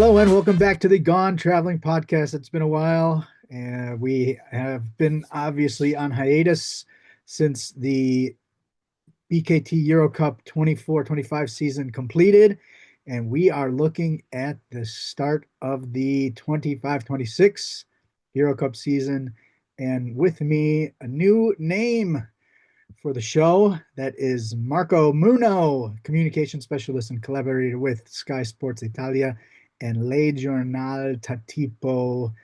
Hello and welcome back to the Gone Traveling Podcast. It's been a while. We have been obviously on hiatus since the BKT Euro Cup 24-25 season completed, and we are looking at the start of the 25-26 Euro Cup season. And with me, a new name for the show. That is Marco Muno, communication specialist and collaborator with Sky Sports Italia and Le Giornal Tatipo.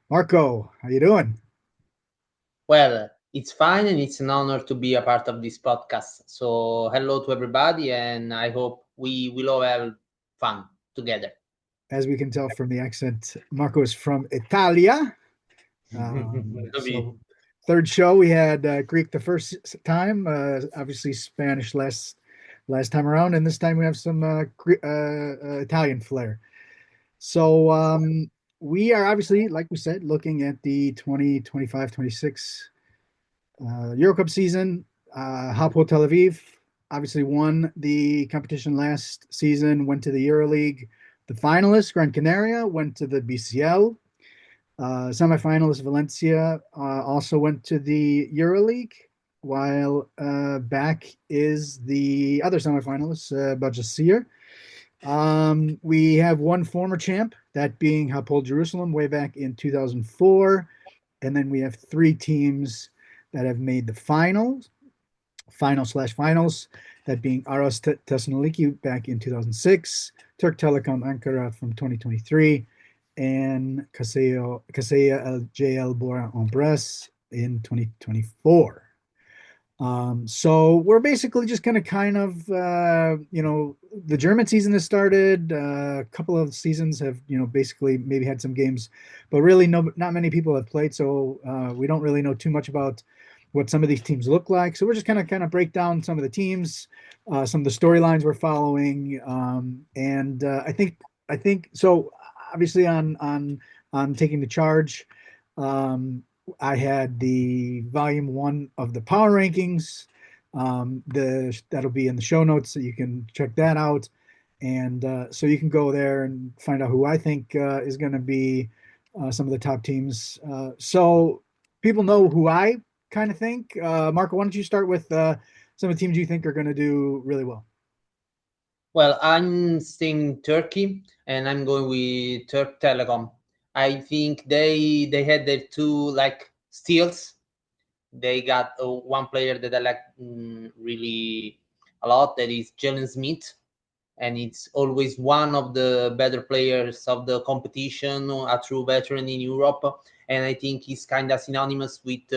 Marco, how you doing? Well, it's fine and it's an honor to be a part of this podcast. So, hello to everybody, and I hope we will all have fun together. As we can tell from the accent, Marco is from Italia. Maybe. So, third show we had Greek the first time, obviously Spanish last time around, and this time we have some Italian flair. So we are obviously, like we said, looking at the 2025-26 Euro Cup season. Hapoel Tel Aviv obviously won the competition last season, went to the EuroLeague. The finalists, Gran Canaria, went to the BCL. Semifinalist Valencia also went to the EuroLeague, while back is the other semifinalist, Bajasir. We have one former champ, that being Hapoel Jerusalem, way back in 2004. And then we have three teams that have made the finals, finals, that being Aros Thessaloniki back in 2006, Turk Telekom Ankara from 2023, and Kaseya JL Bora en Bresse in 2024. So we're basically just going to kind of, the German season has started. A couple of seasons have, basically maybe had some games, but really not many people have played. So we don't really know too much about what some of these teams look like. So we're just going to kind of break down some of the teams, some of the storylines we're following. And I think so. Obviously, on taking the charge. I had the volume 1 of the power rankings. That'll be in the show notes, so you can check that out. And so you can go there and find out who I think is going to be some of the top teams. So people know who I kind of think. Marco, why don't you start with some of the teams you think are going to do really well? Well, I'm staying Turkey, and I'm going with Turk Telecom. I think they had their two steals. They got one player that I like really a lot. That is Jalen Smith, and it's always one of the better players of the competition, a true veteran in Europe. And I think he's kind of synonymous with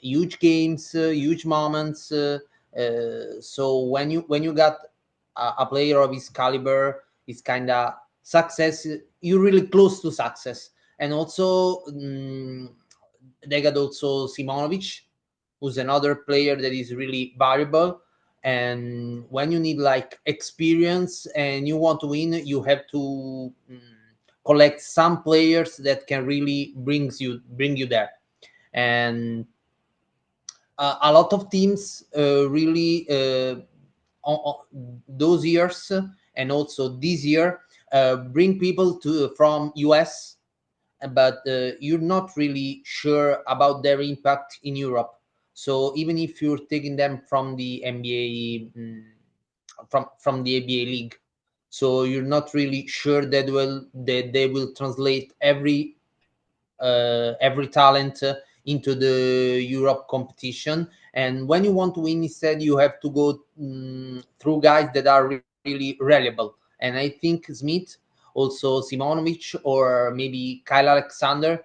huge games, huge moments. So when you got a player of his caliber, it's kind of success. You're really close to success. And also they got also Simonovic, who's another player that is really valuable. And when you need experience and you want to win, you have to collect some players that can really bring you there. And a lot of teams really those years and also this year bring people to from US, but you're not really sure about their impact in Europe. So even if you're taking them from the NBA, from the ABA league, so you're not really sure that they will translate every talent into the Europe competition. And when you want to win, instead you have to go through guys that are really reliable. And I think Smith, also Simonovic, or maybe Kyle Alexander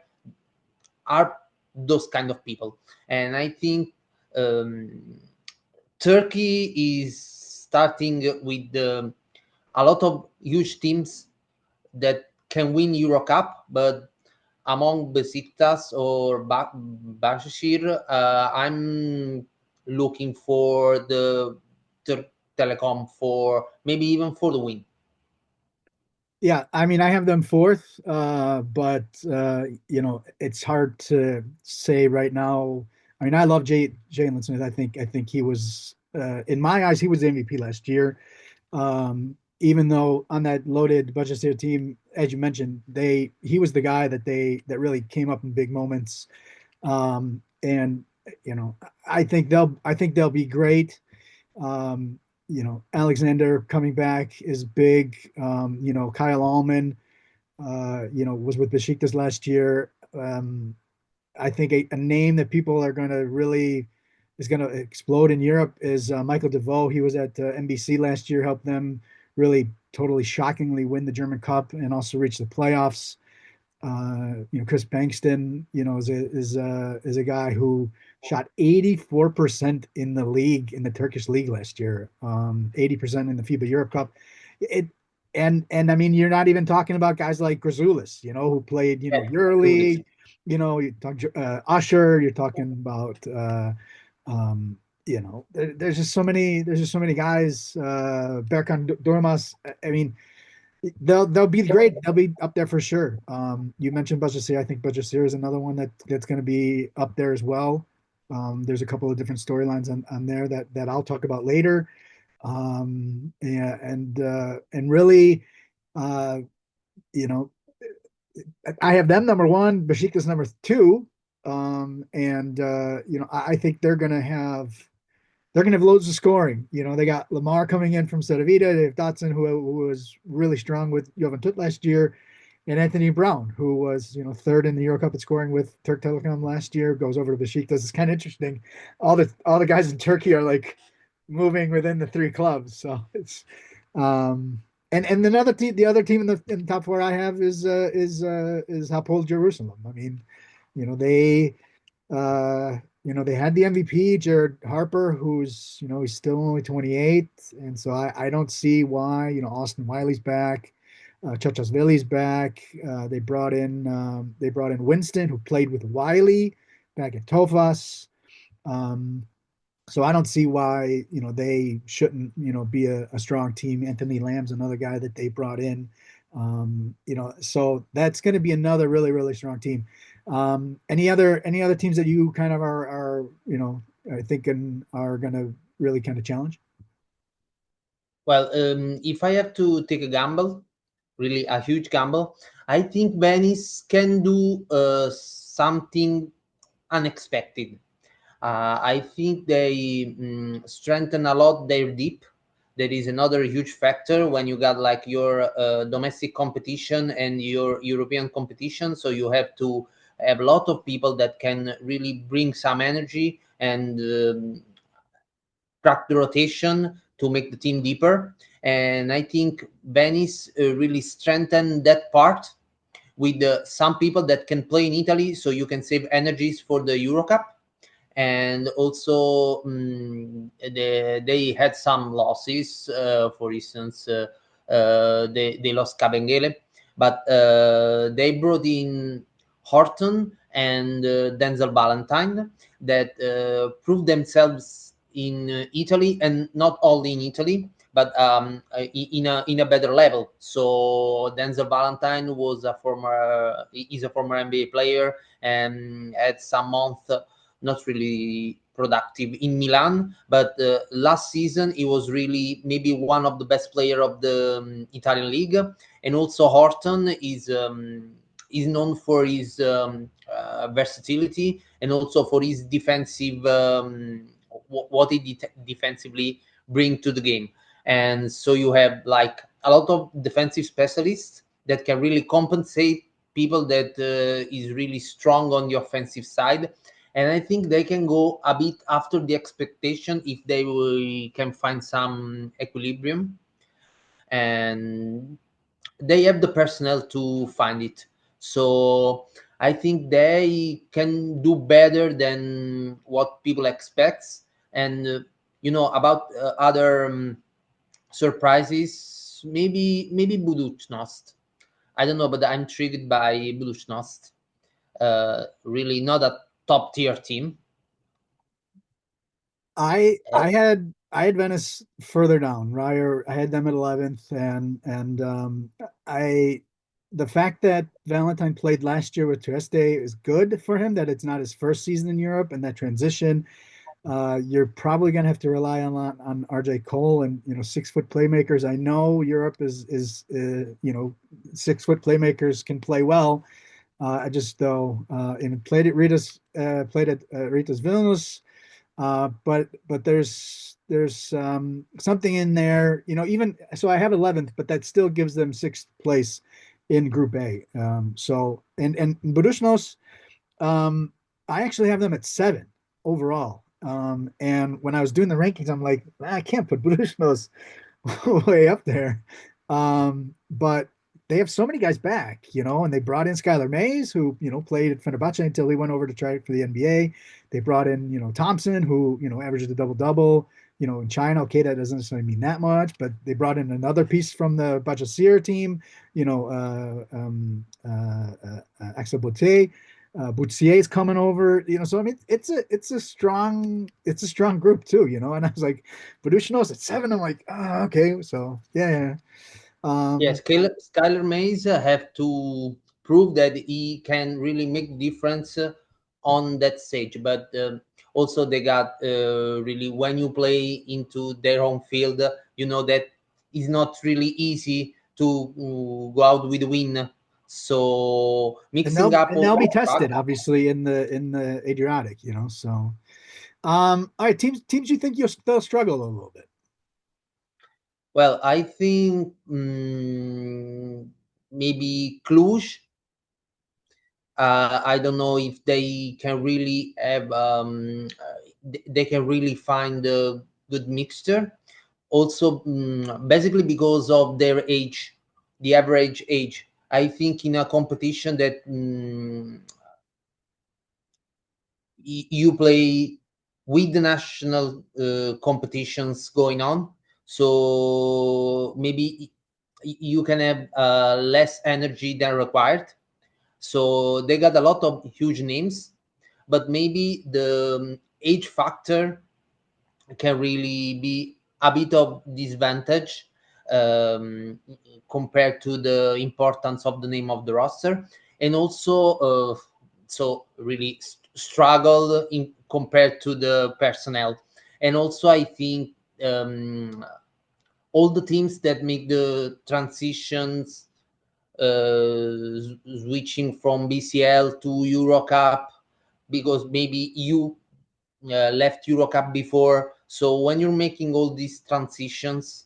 are those kind of people. And I think um, Turkey is starting with a lot of huge teams that can win Euro Cup, but among Besiktas or Başakşehir, I'm looking for the Turk Telecom for maybe even for the win. Yeah, I mean, I have them fourth, but it's hard to say right now. I mean, I love Jalen Smith. I think he was, in my eyes, he was the MVP last year. even though on that loaded Bajacir team, as you mentioned, he was the guy that really came up in big moments. And I think they'll be great. Um, Alexander coming back is big. Kyle Allman, was with Besiktas last year. I think a name that people are going to really is going to explode in Europe is Michael DeVoe. He was at NBC last year, helped them really totally shockingly win the German Cup and also reach the playoffs. Chris Bankston, is a guy who shot 84% in the league in the Turkish league last year, 80% in the FIBA Europe Cup. It and I mean, you're not even talking about guys like Grazoulis, who played, Yeah, Julius. EuroLeague. You talk Usher. You're talking about there's just so many guys. Berkan Durmaz. I mean, they'll be great. They'll be up there for sure. You mentioned Bajacir. I think Bajacir is another one that's going to be up there as well. There's a couple of different storylines on there that I'll talk about later. Yeah, and really, uh, you know, I have them number one, Besiktas number two, and I think they're gonna have loads of scoring. They got Lamar coming in from Cedevita. They have Dotson, who was really strong with Jovan Tut last year, and Anthony Brown, who was third in the Euro Cup at scoring with Turk Telekom last year, goes over to Besiktas. It's kind of interesting. All the guys in Turkey are like moving within the three clubs, so it's and another team, the other team in the top four I have is Hapoel Jerusalem. I mean, you know they they had the MVP, Jared Harper, who's, he's still only 28. And so I don't see why, Austin Wiley's back, Chachasvili's back. They brought in Winston, who played with Wiley back at Tofas. Um, so I don't see why, they shouldn't, be a strong team. Anthony Lamb's another guy that they brought in. So that's going to be another really, really strong team. Any other teams that you kind of are thinking are going to really kind of challenge? Well, if I have to take a gamble, really a huge gamble, I think Venice can do something unexpected. I think they strengthen a lot their deep. That is another huge factor when you got like your domestic competition and your European competition. So you have to have a lot of people that can really bring some energy and track the rotation to make the team deeper. And I think Venice really strengthened that part with some people that can play in Italy, so you can save energies for the EuroCup. And also, they had some losses. For instance, they lost Cabengele, but they brought in Horton and Denzel Valentine that proved themselves in Italy, and not only in Italy, but in a better level. So Denzel Valentine is a former NBA player and had some month not really productive in Milan, but last season he was really maybe one of the best player of the Italian league. And also Horton is known for his versatility, and also for his defensive what he defensively bring to the game. And so you have like a lot of defensive specialists that can really compensate people that is really strong on the offensive side. And I think they can go a bit after the expectation if they can find some equilibrium, and they have the personnel to find it. So I think they can do better than what people expect. And about other surprises, maybe Budućnost. I don't know, but I'm intrigued by Budućnost. Really not a top tier team. I had Venice further down. Ryer, I had them at 11th, and I the fact that Valentine played last year with Trieste is good for him. That it's not his first season in Europe, and that transition. You're probably going to have to rely on RJ Cole and 6 foot playmakers. I know Europe is 6 foot playmakers can play well. I just though and played at Ritas Vilnius, but there's something in there. Even so, I have 11th, but that still gives them 6th place in Group A. So and Budućnost, I actually have them at 7 overall. And when I was doing the rankings, I'm like, I can't put Budućnost way up there. But they have so many guys back, and they brought in Skylar Mays, who, played at Fenerbahce until he went over to try it for the NBA. They brought in, Thompson, who, averaged a double double. In China, okay, that doesn't necessarily mean that much, but they brought in another piece from the Bajasir team, Axel Botte. Boutsier is coming over, so I mean, it's a strong group too, and I was like, Budućnost at 7. I'm like, oh, okay, so yeah, yeah. Yes, Skyler Mays have to prove that he can really make difference on that stage. But also they got really when you play into their home field, you know that it's not really easy to go out with a win. So and mixing they'll up and all they'll be the tested, factors. obviously, in the Adriatic, So, all right, teams you think they'll struggle a little bit. Well, I think maybe Cluj. I don't know if they can really have they can really find a good mixture. Also, basically because of their age, the average age. I think in a competition that you play with the national competitions going on, so maybe you can have less energy than required. So they got a lot of huge names, but maybe the age factor can really be a bit of disadvantage um, compared to the importance of the name of the roster, and also so really struggle in compared to the personnel. And also, I think all the teams that make the transitions switching from BCL to EuroCup, because maybe you left EuroCup before. So when you're making all these transitions,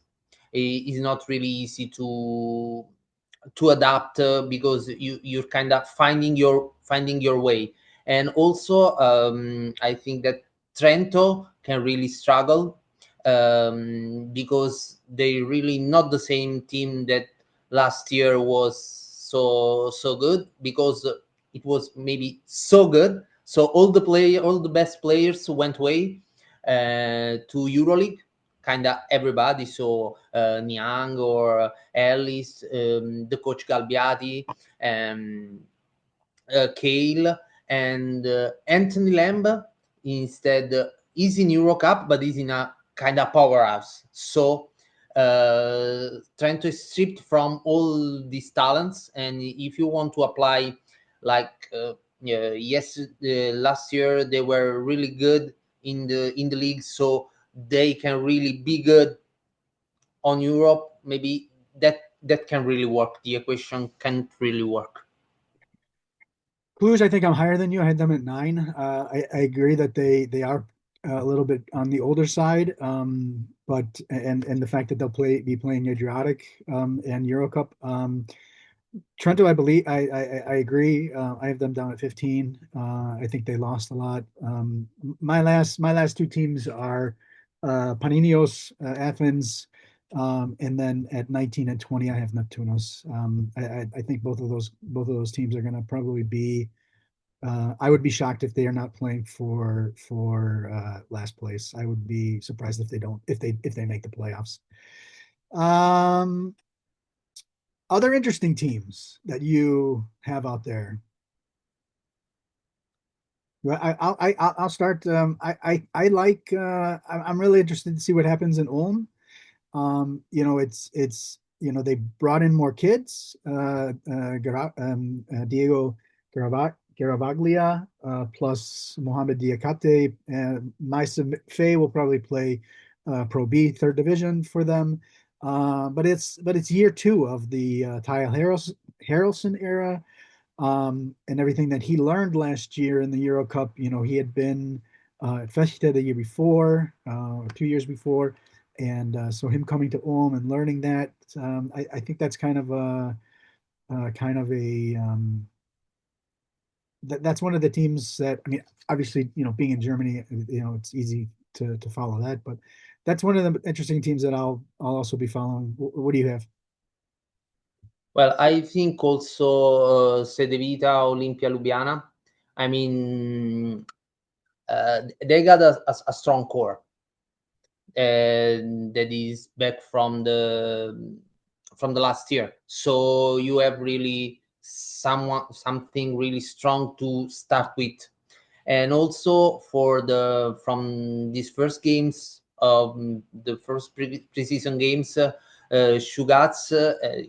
it's not really easy to adapt because you're kind of finding your way. And also, I think that Trento can really struggle because they really not the same team that last year was so good, because it was maybe so good, so all the best players went away to EuroLeague, kind of everybody. So Niang or Ellis, the coach Galbiati, um, Kale, and Anthony Lamb instead is in EuroCup, but is in a kind of powerhouse. So trying to strip from all these talents, and if you want to apply, like yes, last year they were really good in the league, so they can really be good on Europe. Maybe that can really work. The equation can really work. Clues, I think I'm higher than you. I had them at 9. I agree that they are a little bit on the older side, but and the fact that they'll be playing Adriatic and Eurocup. Trento, I believe I agree. I have them down at 15. I think they lost a lot. My last two teams are Paninios, Athens, and then at 19 and 20, I have Neptunos. I think both of those teams are going to probably be. I would be shocked if they are not playing for last place. I would be surprised if they don't if they make the playoffs. Um, Other interesting teams that you have out there. Well, I'll start. I like. I'm really interested to see what happens in Ulm. It's they brought in more kids. Diego Garavaglia, plus Mohamed Diakate. And Maisa Faye will probably play Pro B, third division for them. But it's year two of the Tyle Harrelson era, and everything that he learned last year in the Euro Cup. He had been at Fechte the year before, 2 years before, and so him coming to Ulm and learning that, I think that's kind of a that's one of the teams that, I mean, obviously, being in Germany, it's easy to follow that, but that's one of the interesting teams that I'll also be following. What do you have? Well, I think also Sede Vita, Olimpia Ljubljana. I mean, they got a strong core that is back from the last year. So you have really something really strong to start with. And also for the from these first games, the first preseason games, Shugats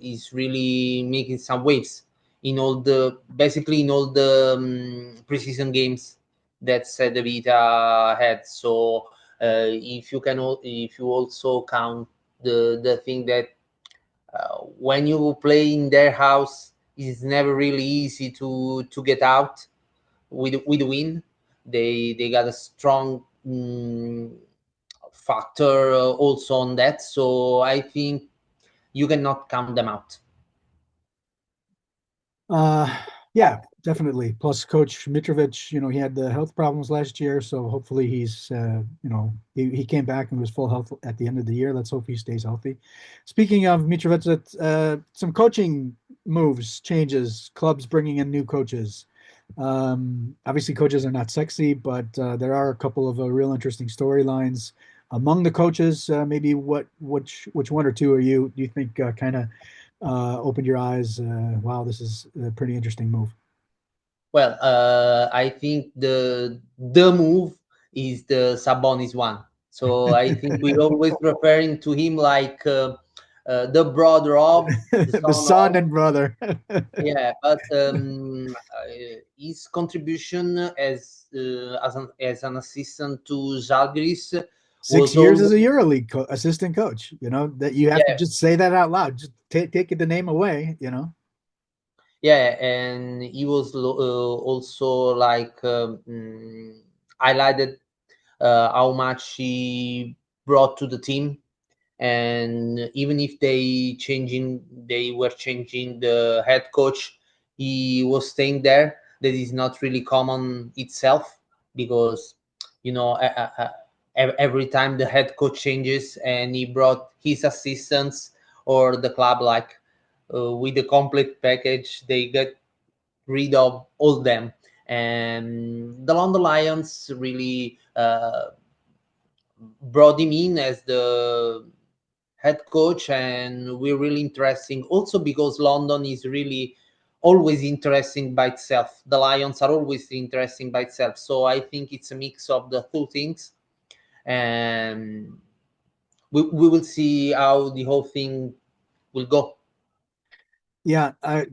is really making some waves in all the basically in all the preseason games that the Vita had. So if you also count the thing that when you play in their house, it's never really easy to get out with win. They got a strong factor also on that. So I think you cannot count them out. Uh, yeah, definitely. Plus, Coach Mitrovic, he had the health problems last year, so hopefully he came back and was full health at the end of the year. Let's hope he stays healthy. Speaking of Mitrovic, some coaching moves, changes, clubs bringing in new coaches. Obviously, coaches are not sexy, but there are a couple of real interesting storylines among the coaches. Maybe which one or two are you think kind of opened your eyes? Wow, this is a pretty interesting move. Well, I think the move is the Sabonis one. So I think we always referring to him like the brother of, the The son son of. and brother. Yeah, but his contribution as an assistant to Zalgiris Six was years as a always. EuroLeague assistant coach. That you have to Yeah, just say that out loud. Just take the name away. yeah, and he was also like highlighted how much he brought to the team. And even if they were changing the head coach, he was staying there. That is not really common itself, because every time the head coach changes and he brought his assistants, or the club, like with the complete package, they get rid of all them. And the London Lions really brought him in as the head coach, and we're really interesting also because London is really always interesting by itself. The Lions are always interesting by itself. So I think it's a mix of the two things, and we will see how the whole thing will go. Yeah, I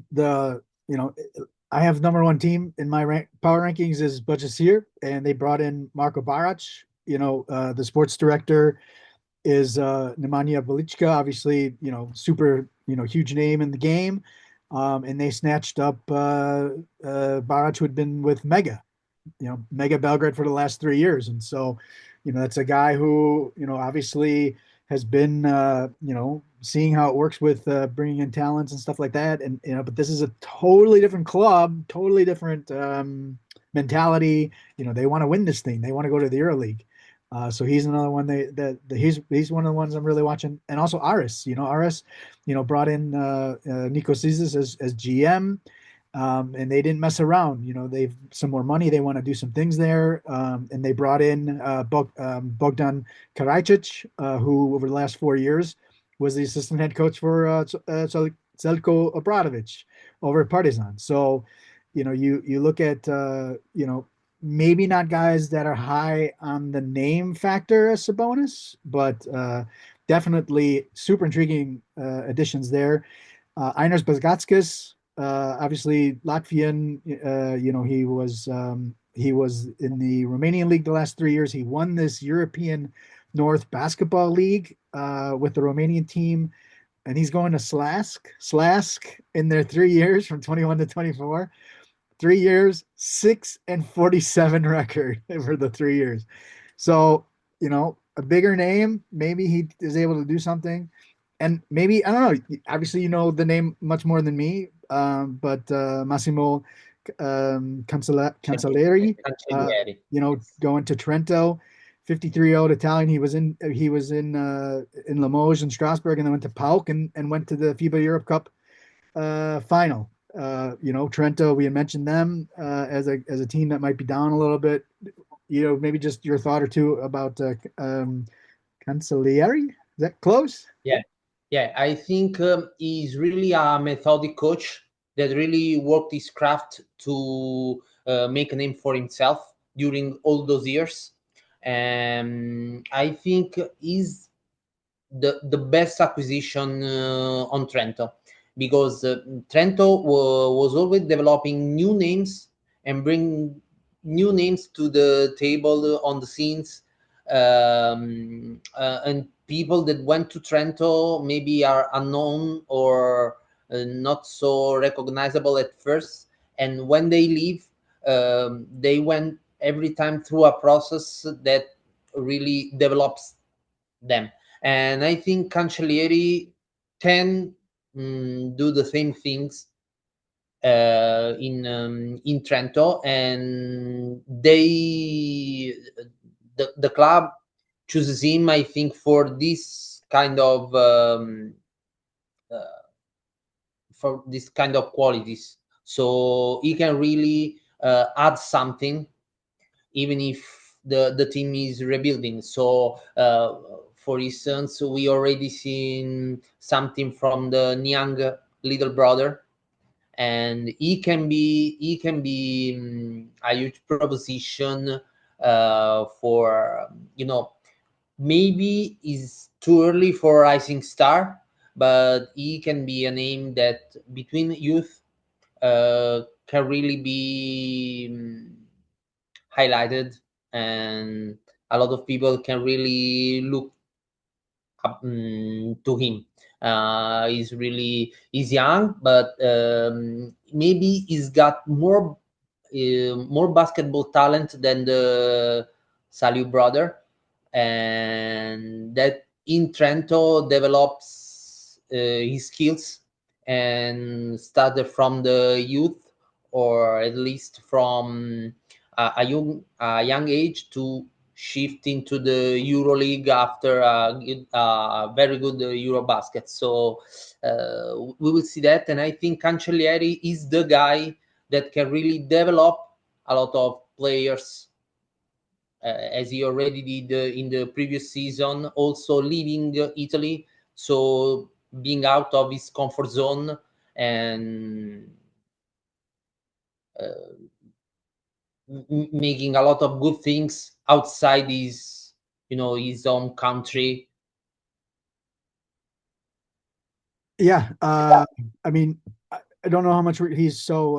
have number one team in my power rankings is Budgetsier, and they brought in Marco Barac. The sports director is Nemanja Belichka, obviously, super, huge name in the game. And they snatched up Barac, who had been with Mega Belgrade for the last 3 years. And so, that's a guy who, obviously has been, seeing how it works with bringing in talents and stuff like that. And, but this is a totally different club, totally different mentality. They want to win this thing. They want to go to the EuroLeague. So he's another one he's one of the ones I'm really watching. And also Aris, Aris, brought in Nico Sizis as GM. And they didn't mess around. They've some more money. They want to do some things there. And they brought in Bogdan Karajic, who over the last 4 years was the assistant head coach for Zelko Obradovic over at Partizan. So, you look at, maybe not guys that are high on the name factor as Sabonis, but definitely super intriguing additions there. Einars Bazgatskis, obviously Latvian. He was in the Romanian league the last 3 years. He won this European North Basketball League with the Romanian team, and he's going to Slask in their 3 years from 21 to 24. 3 years, 6-47 record for the 3 years. So, a bigger name, maybe he is able to do something. And maybe, I don't know, obviously, you know the name much more than me, but Massimo Cancelleri, Cancellieri. Yes. going to Trento, 53-year-old Italian. He was in Limoges and Strasbourg, and then went to PAOK and went to the FIBA Europe Cup final. Trento, we had mentioned them as a team that might be down a little bit. Maybe just your thought or two about Cancellieri. Is that close? Yeah, yeah. I think he's really a methodic coach that really worked his craft to make a name for himself during all those years. And I think he's the best acquisition on Trento, because Trento was always developing new names and bring new names to the table on the scenes, and people that went to Trento maybe are unknown or not so recognizable at first, and when they leave, they went every time through a process that really develops them. And I think Cancellieri can do the same things in Trento, and the club chooses him, I think, for this kind of uh, for this kind of qualities. So he can really add something, even if the team is rebuilding. So, for instance, we already seen something from the Niang little brother, and he can be a huge proposition for, maybe is too early for rising star, but he can be a name that between youth can really be highlighted, and a lot of people can really look up to him. He's young, but maybe he's got more basketball talent than the Saliu brother, and that in Trento develops his skills and started from the youth, or at least from a young age, to shift into the EuroLeague after a very good EuroBasket. So we will see that, and I think Cancellieri is the guy that can really develop a lot of players, as he already did in the previous season, also leaving Italy, so being out of his comfort zone and uh, making a lot of good things outside his own country. Yeah. I mean, I don't know how much he's so.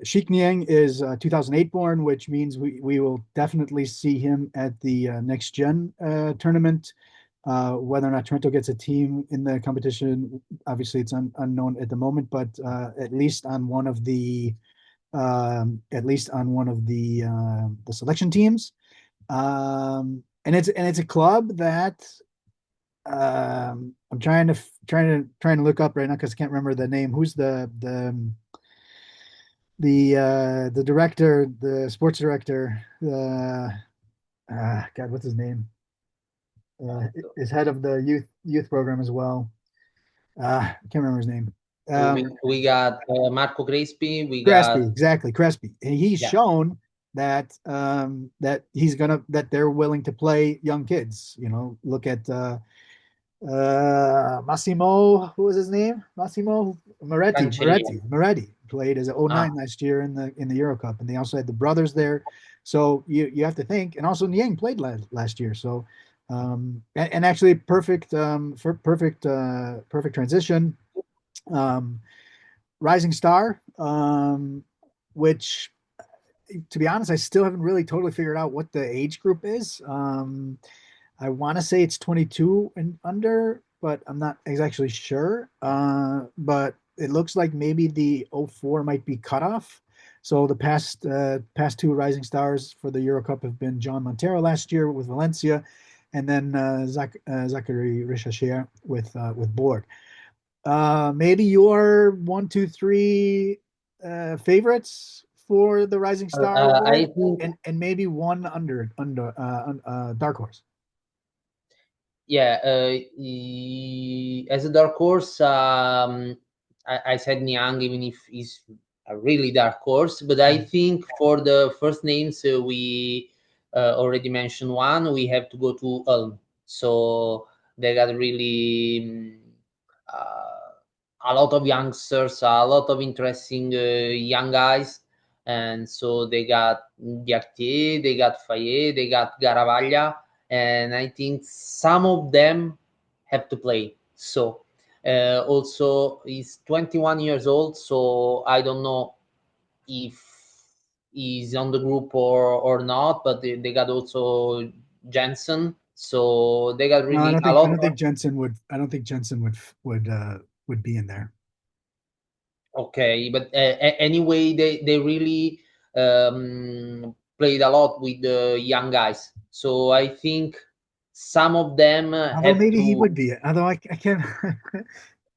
Sheik Niang is 2008 born, which means we will definitely see him at the next gen tournament. Whether or not Trento gets a team in the competition, obviously it's unknown at the moment, but at least on one of the the selection teams. And it's a club that I'm trying to look up right now because I can't remember the name. Who's the director, the sports director? God, what's his name? Is head of the youth program as well. I can't remember his name. We got Marco Crespi. We Crespi, got, exactly, Crespi, and he's yeah, shown that they're willing to play young kids. Look at Massimo. Who was his name? Massimo Moretti. Cancellieri. Moretti played as an Ah, 09 last year in the Euro Cup, and they also had the brothers there. So you have to think, and also Niang played last year. So and actually perfect perfect transition. Rising Star, which, to be honest, I still haven't really totally figured out what the age group is. I want to say it's 22 and under, but I'm not exactly sure. But it looks like maybe the '04 might be cut off. So the past two rising stars for the Euro Cup have been John Montero last year with Valencia, and then Zachary Richachier with Borg. Maybe your one, two, three favorites for the Rising Star I award, think, and maybe one dark horse. yeah, as a dark horse, I said Niang, even if he's a really dark horse. But I think for the first names, we already mentioned one. We have to go to Ulm. So they got really a lot of youngsters, a lot of interesting young guys. And so they got Diakité, they got Fayet, they got Garavaglia, and I think some of them have to play. So also he's 21 years old, so I don't know if he's on the group or not. But they got also Jensen, so they got No, really a lot. I don't think Jensen would. I don't think Jensen would be in there. Okay, but anyway, they really played a lot with the young guys. So I think some of them Although have maybe he to. would be. Although I can't.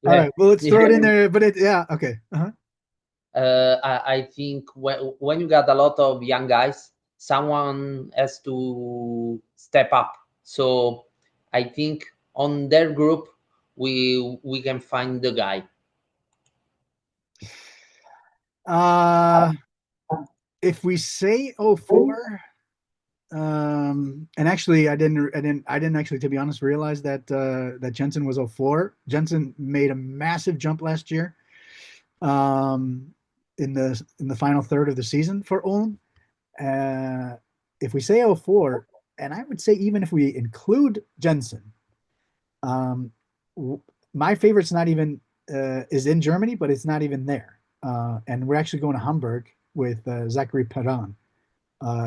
All Yeah, right. Well, let's throw it in yeah. there. But yeah. Okay. Uh-huh. I think when you got a lot of young guys, someone has to step up. So I think on their group, we can find the guy. Uh, if we say '04, and actually, I didn't actually, to be honest, realize that Jensen was '04. Jensen made a massive jump last year, um, in the final third of the season for Ulm. Uh, if we say '04, and I would say even if we include Jensen, um, my favorite's not even is in Germany, but it's not even there. And we're actually going to Hamburg with Zachary Perrin.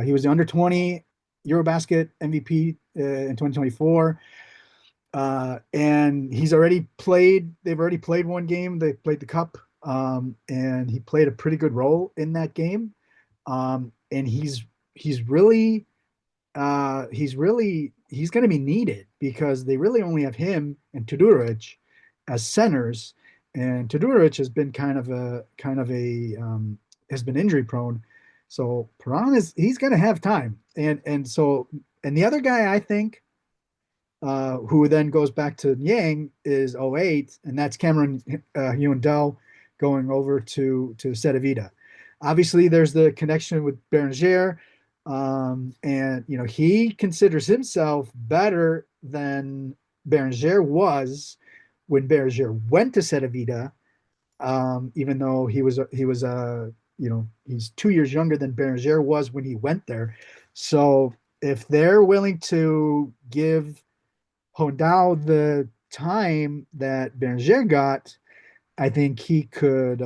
He was the under 20 Eurobasket MVP in 2024. And they've already played one game. They played the cup. And he played a pretty good role in that game. And he's really, he's going to be needed because they really only have him and Todorovic as centers, and Todorovic has been has been injury prone. So Perron he's going to have time, and the other guy I think, who then goes back to Yang, is '08, and that's Cameron Huendel going over to Cedevita. Obviously, there's the connection with Berenger, and he considers himself better than Berenger was when Berenger went to Cedevita, even though he's 2 years younger than Berenger was when he went there. So if they're willing to give Hondao the time that Berenger got, I think he could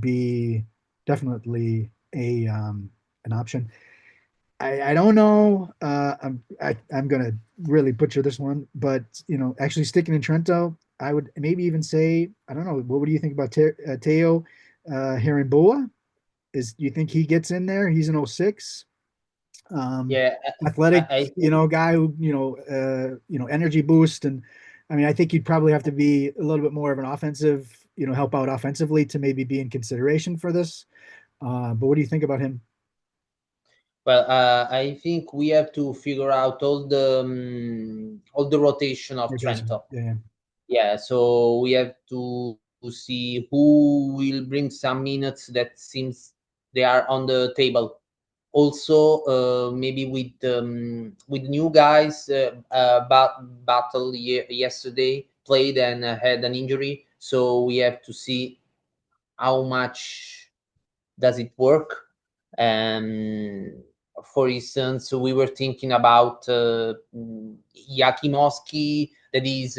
be definitely a an option. I don't know. I'm gonna really butcher this one, but actually sticking in Trento, I would maybe even say, I don't know. What do you think about Teo Herimboa? Do you think he gets in there? He's an '06. Um, Yeah, Athletic, I think. guy who, energy boost. And I mean, I think you'd probably have to be a little bit more of an offensive, help out offensively to maybe be in consideration for this. But what do you think about him? Well, I think we have to figure out all the rotation of Rotation. Trento. Yeah. Yeah, so we have to see who will bring some minutes that seems they are on the table. Also, maybe with new guys, battle yesterday played and had an injury, so we have to see how much does it work. And for instance, we were thinking about Yakimoski, that is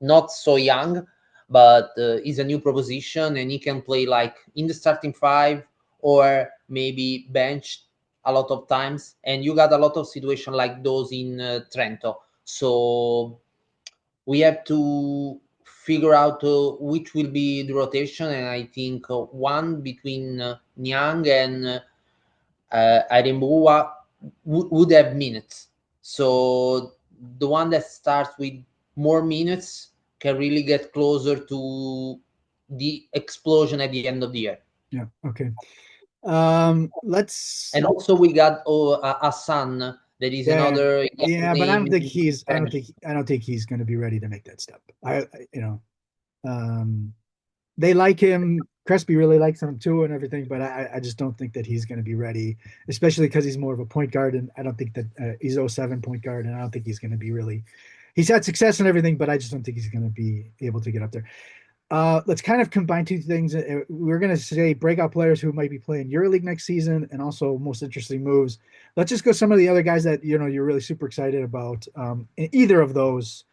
not so young, but he's a new proposition and he can play like in the starting five or maybe bench a lot of times. And you got a lot of situations like those in Trento. So we have to figure out which will be the rotation, and I think one between Niang and Arembua would have minutes. So the one that starts with more minutes can really get closer to the explosion at the end of the year. Yeah. Okay. Let's. And also we got Hassan, that is Yeah. another young Yeah, but I name don't think in he's. Premier. I don't think he's going to be ready to make that step. You know, um, they like him. Crespi really likes him too, and everything. But I just don't think that he's going to be ready, especially because he's more of a point guard, and I don't think that he's 07 point guard, and I don't think he's going to be really. He's had success and everything, but I just don't think he's going to be able to get up there. Let's kind of combine two things. We're going to say breakout players who might be playing EuroLeague next season, and also most interesting moves. Let's just go some of the other guys that you're really super excited about in either of those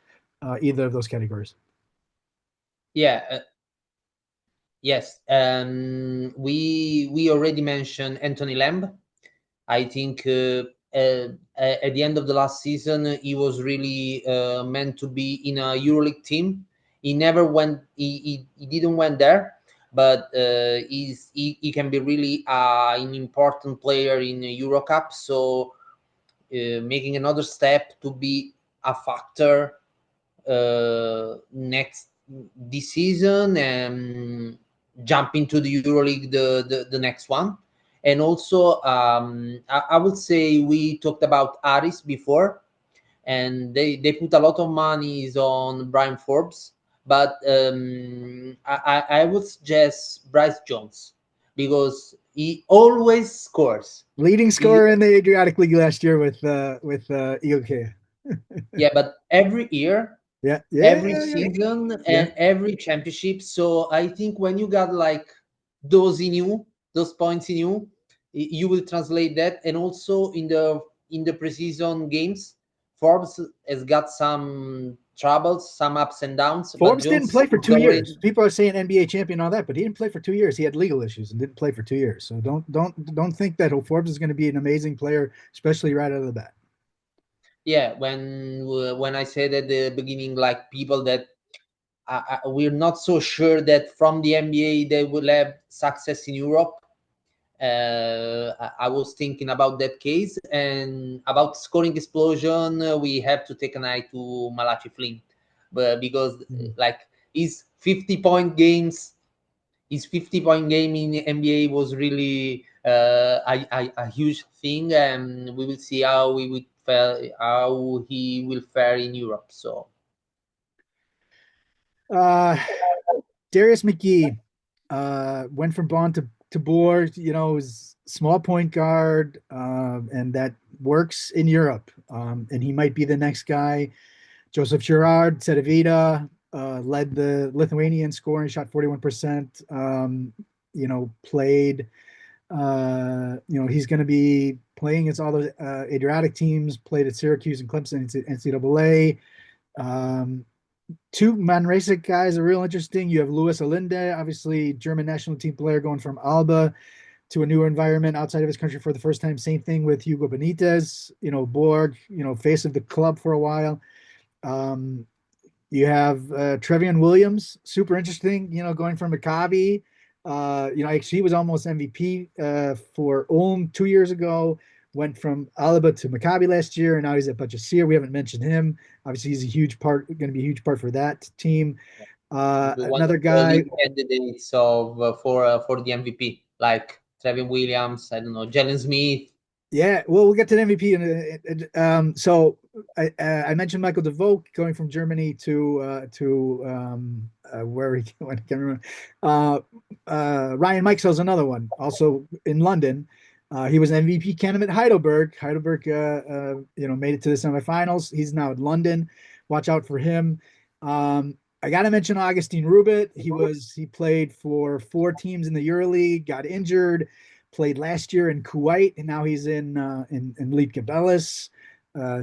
categories. Yeah, yes. We already mentioned Anthony Lamb. I think at the end of the last season, he was really meant to be in a EuroLeague team. He never went. He didn't went there, but he can be really an important player in EuroCup. So making another step to be a factor next this season and jump into the EuroLeague the next one. And also, I would say we talked about Aris before, and they put a lot of money on Brian Forbes, but I would suggest Bryce Jones because he always scores. Leading He, scorer in the Adriatic League last year with EOK. yeah, but every year, Yeah, every yeah, yeah, season yeah. and every championship. So I think when you got like those in you, those points in you, you will translate that. And also in the preseason games, Forbes has got some troubles, some ups and downs, but Forbes didn't Jones play for is 2 years. already. People are saying NBA champion, all that, but he didn't play for 2 years. He had legal issues and didn't play for 2 years. So don't think that Forbes is going to be an amazing player, especially right out of the bat. Yeah, when I said at the beginning, like people that we're not so sure that from the NBA they will have success in Europe. I was thinking about that case and about scoring explosion. We have to take an eye to Malachi Flynn, but because Mm. like his 50-point games, his 50-point game in the NBA was really a huge thing, and we will see how he will fare in Europe. So Uh, Darius McGee went from Bond to Boer. Is small point guard, and that works in Europe. And he might be the next guy. Joseph Girard, Cedevita, led the Lithuanian scoring, shot 41%. Played. He's going to be playing against all the Adriatic teams. Played at Syracuse and Clemson, NCAA. Um, Two Manresa guys are real interesting. You have Luis Alinde, obviously German national team player, going from Alba to a newer environment outside of his country for the first time. Same thing with Hugo Benitez, Borg, face of the club for a while. Um, you have Trevion Williams, super interesting, going from Maccabi. He was almost MVP for Ulm 2 years ago. Went from Alaba to Maccabi last year, and now he's at Bajacir. We haven't mentioned him. Obviously, he's a huge part, going to be a huge part for that team. one of Another the guy, leading candidates for the MVP, like Trevin Williams, I don't know, Jalen Smith. yeah. Well, we'll get to the MVP. So I mentioned Michael DeVoe going from Germany to where he went. I can't remember. Ryan Mikesell's another one, also in London. He was an MVP candidate at Heidelberg. Heidelberg, made it to the semifinals. He's now at London. Watch out for him. I got to mention Augustine Rubit. He played for 4 teams in the EuroLeague. Got injured. Played last year in Kuwait, and now he's in Leap Cabela's.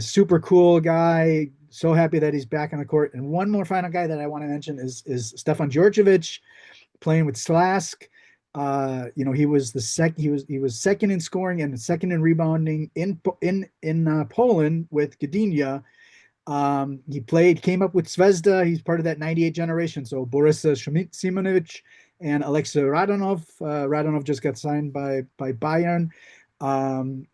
Super cool guy, So happy that he's back on the court. And one more final guy that I want to mention is Stefan Djordjevic playing with Slask. He was the second. He was second in scoring and second in rebounding in Poland with Gdynia. Came up with Zvezda. He's part of that '98 generation. So Borisa Simonovic and Alexei Radonov. Radonov just got signed by Bayern.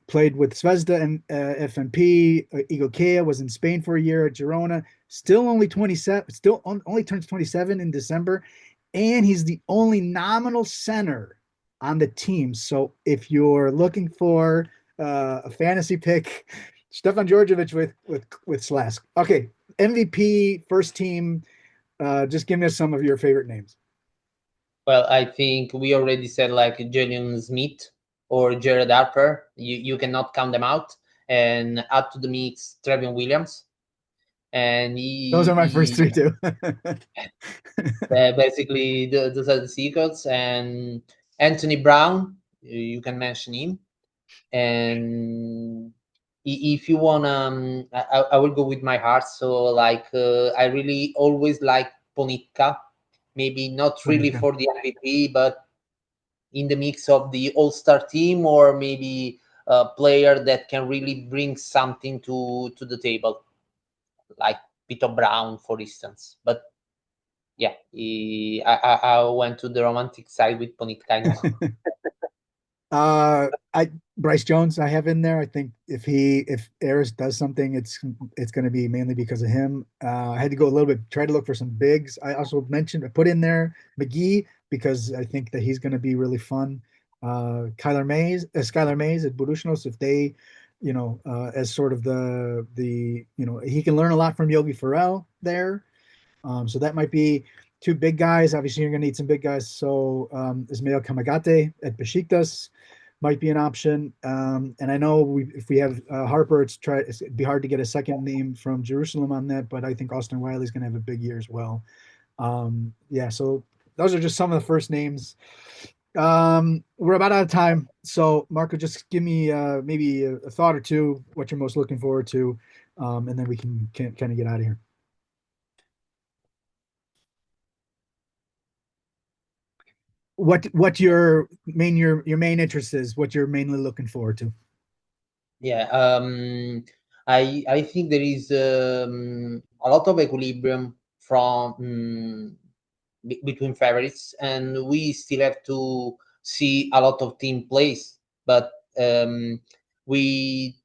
Played with Zvezda and FMP. Igor Kea was in Spain for a year at Girona. Still only 27. Only turns 27 in December, and he's the only nominal center on the team. So if you're looking for a fantasy pick, Stefan Djordjevic with Slask. Okay, MVP, first team. Just give me some of your favorite names. Well, I think we already said like Julian Smith or Jared Harper. You cannot count them out. And add to the mix Trevion Williams. And Those are my first three too. basically those are the secrets. And Anthony Brown, you can mention him. And if you want, I will go with my heart. So like I really always like Ponitka. Maybe not really for the MVP, but in the mix of the all-star team, or maybe a player that can really bring something to the table, like Peter Brown, for instance. But yeah, I went to the romantic side with Ponitka now. Bryce Jones I have in there. I think if Eris does something, it's going to be mainly because of him. I had to go a little bit, try to look for some bigs. I also put in there McGee because I think that he's going to be really fun. Skylar Mays at Borussia. If they, as sort of he can learn a lot from Yogi Ferrell there. So that might be two big guys. Obviously, you're going to need some big guys. So Ismail Kamagate at Besiktas might be an option. And I know if we have Harper, it'd be hard to get a second name from Jerusalem on that, but I think Austin Wiley's going to have a big year as well. So those are just some of the first names. We're about out of time. So Marco, just give me maybe a thought or two, what you're most looking forward to, and then we can kind of get out of here. What your main interest is, what you're mainly looking forward to. Yeah, I think there is a lot of equilibrium from between favorites, and we still have to see a lot of team plays, but we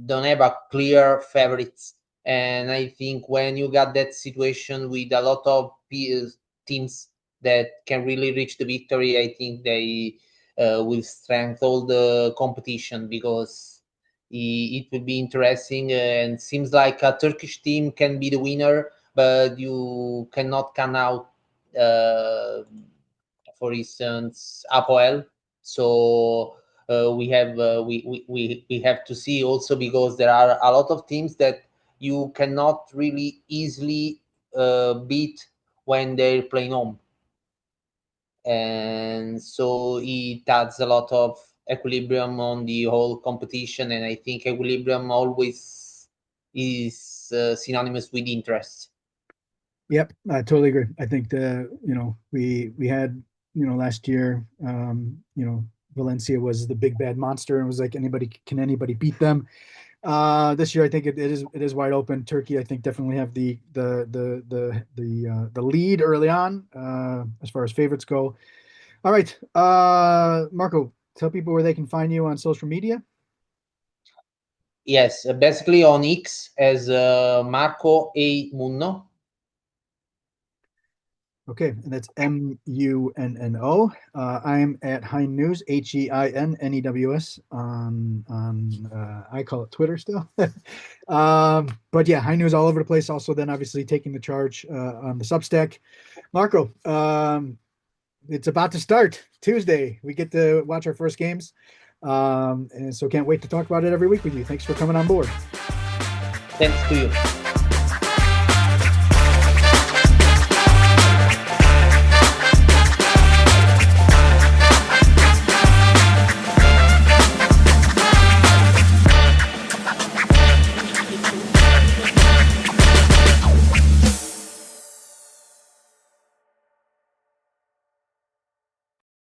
don't have a clear favorites. And I think when you got that situation with a lot of teams that can really reach the victory, I think they will strengthen all the competition, because it will be interesting. And seems like a Turkish team can be the winner, but you cannot count out, for instance, Apoel. So we have to see also, because there are a lot of teams that you cannot really easily beat when they're playing home, and so it adds a lot of equilibrium on the whole competition. And I think equilibrium always is synonymous with interest. Yep, I totally agree. I think we had last year, Valencia was the big bad monster and was like, can anybody beat them? This year I think it is wide open. Turkey I think definitely have the lead early on as far as favorites go. All right, Marco, tell people where they can find you on social media. Yes, basically on X as Marco A. Munno. Okay, and that's Munno. I'm at Hein News, HeinNnews on I call it Twitter still. But yeah, Hein News all over the place. Also, then obviously taking the charge on the Substack. Marco, it's about to start Tuesday. We get to watch our first games, and so can't wait to talk about it every week with you. Thanks for coming on board. Thanks to you.